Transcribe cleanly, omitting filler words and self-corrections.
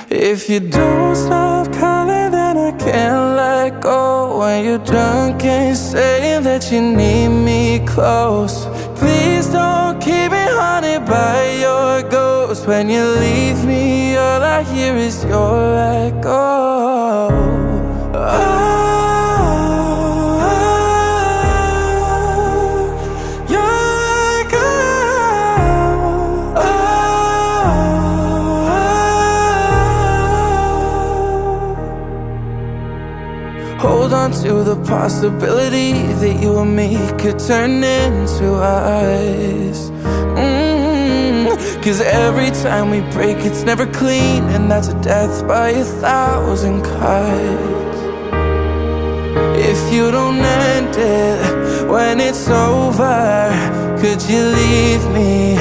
If you don't stop calling, then I can't let go. When you're drunk, can't say that you need me close. Please don't keep me haunted by your ghost. When you leave me, all I hear is your echo. Hold on to the possibility that you and me could turn into us. Cause every time we break, it's never clean, and that's a death by 1,000 cuts. If you don't end it when it's over, could you leave me